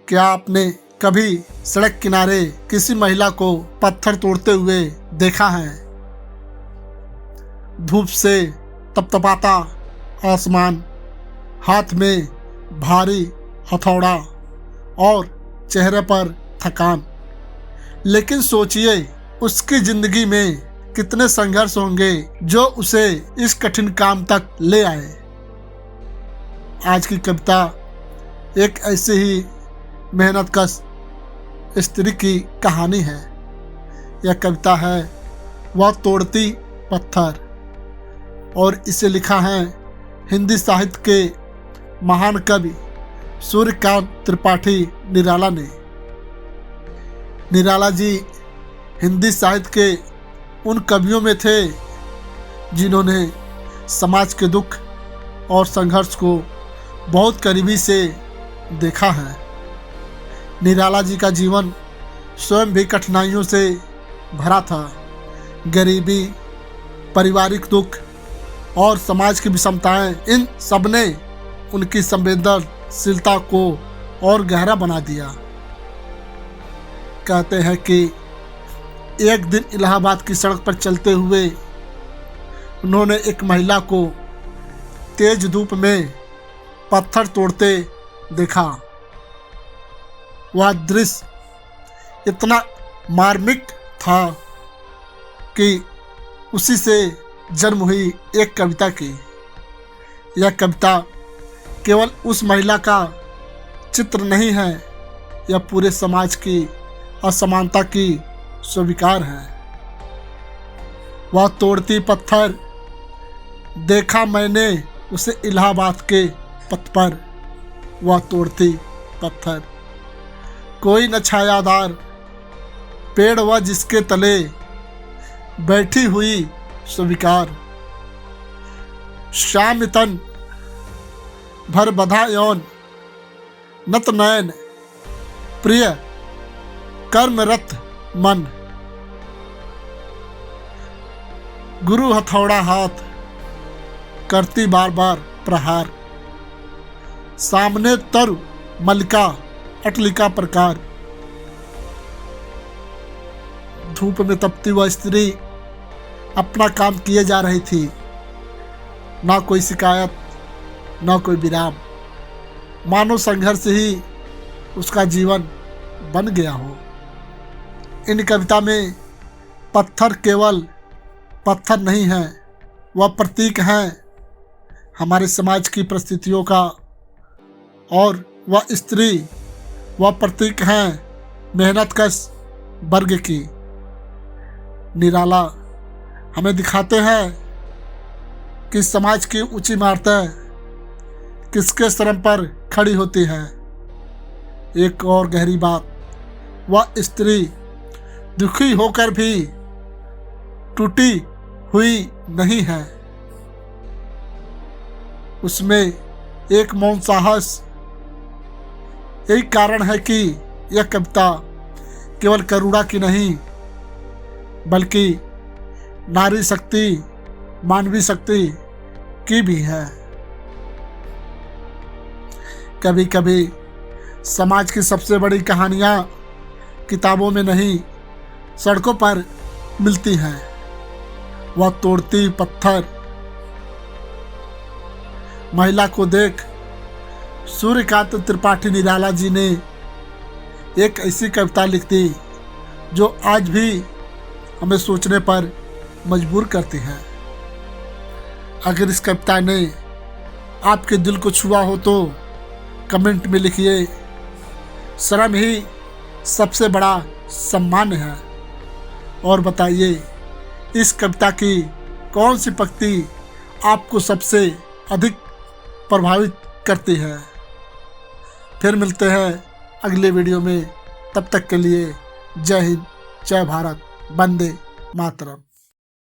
क्या आपने कभी सड़क किनारे किसी महिला को पत्थर तोड़ते हुए देखा है? धूप से तपतपाता आसमान, हाथ में भारी हथौड़ा और चेहरे पर थकान। लेकिन सोचिए, उसकी जिंदगी में कितने संघर्ष होंगे जो उसे इस कठिन काम तक ले आए। आज की कविता एक ऐसी ही मेहनतकश स्त्री की कहानी है। यह कविता है वह तोड़ती पत्थर और इसे लिखा है हिंदी साहित्य के महान कवि सूर्यकांत त्रिपाठी निराला ने। निराला जी हिंदी साहित्य के उन कवियों में थे जिन्होंने समाज के दुख और संघर्ष को बहुत करीबी से देखा है। निराला जी का जीवन स्वयं भी कठिनाइयों से भरा था। गरीबी, पारिवारिक दुख और समाज की विषमताएं, इन सब ने उनकी संवेदनशीलता को और गहरा बना दिया। कहते हैं कि एक दिन इलाहाबाद की सड़क पर चलते हुए उन्होंने एक महिला को तेज धूप में पत्थर तोड़ते देखा। वह दृश्य इतना मार्मिक था कि उसी से जन्म हुई एक कविता की। यह कविता केवल उस महिला का चित्र नहीं है, यह पूरे समाज की असमानता की स्वीकार है। वह तोड़ती पत्थर, देखा मैंने उसे इलाहाबाद के पथ पर। वह तोड़ती पत्थर, कोई न छायादार पेड़ वह जिसके तले बैठी हुई स्वीकार। श्याम तन भर बधा यौन, नत नयन प्रिय कर्मरत मन। गुरु हथौड़ा हाथ, करती बार बार प्रहार। सामने तरु मलिका अटलिका प्रकार। धूप में तपती वह स्त्री अपना काम किए जा रही थी। ना कोई शिकायत, ना कोई विराम। मानो संघर्ष ही उसका जीवन बन गया हो। इन कविता में पत्थर केवल पत्थर नहीं है, वह प्रतीक हैं हमारे समाज की परिस्थितियों का, और वह स्त्री वह प्रतीक हैं मेहनतकश वर्ग की। निराला हमें दिखाते हैं कि समाज की ऊंची इमारतें किसके श्रम पर खड़ी होती हैं। एक और गहरी बात, वह स्त्री दुखी होकर भी टूटी हुई नहीं है। उसमें एक मौन साहस। यही कारण है कि यह कविता केवल करुणा की नहीं, बल्कि नारी शक्ति, मानवीय शक्ति की भी है। कभी कभी समाज की सबसे बड़ी कहानियाँ किताबों में नहीं, सड़कों पर मिलती हैं। वह तोड़ती पत्थर महिला को देख सूर्यकांत त्रिपाठी निराला जी ने एक ऐसी कविता लिख दी जो आज भी हमें सोचने पर मजबूर करती है। अगर इस कविता ने आपके दिल को छुआ हो तो कमेंट में लिखिए। शर्म ही सबसे बड़ा सम्मान है। और बताइए इस कविता की कौन सी पंक्ति आपको सबसे अधिक प्रभावित करती है। फिर मिलते हैं अगले वीडियो में। तब तक के लिए जय हिंद, जय भारत, वंदे मातरम।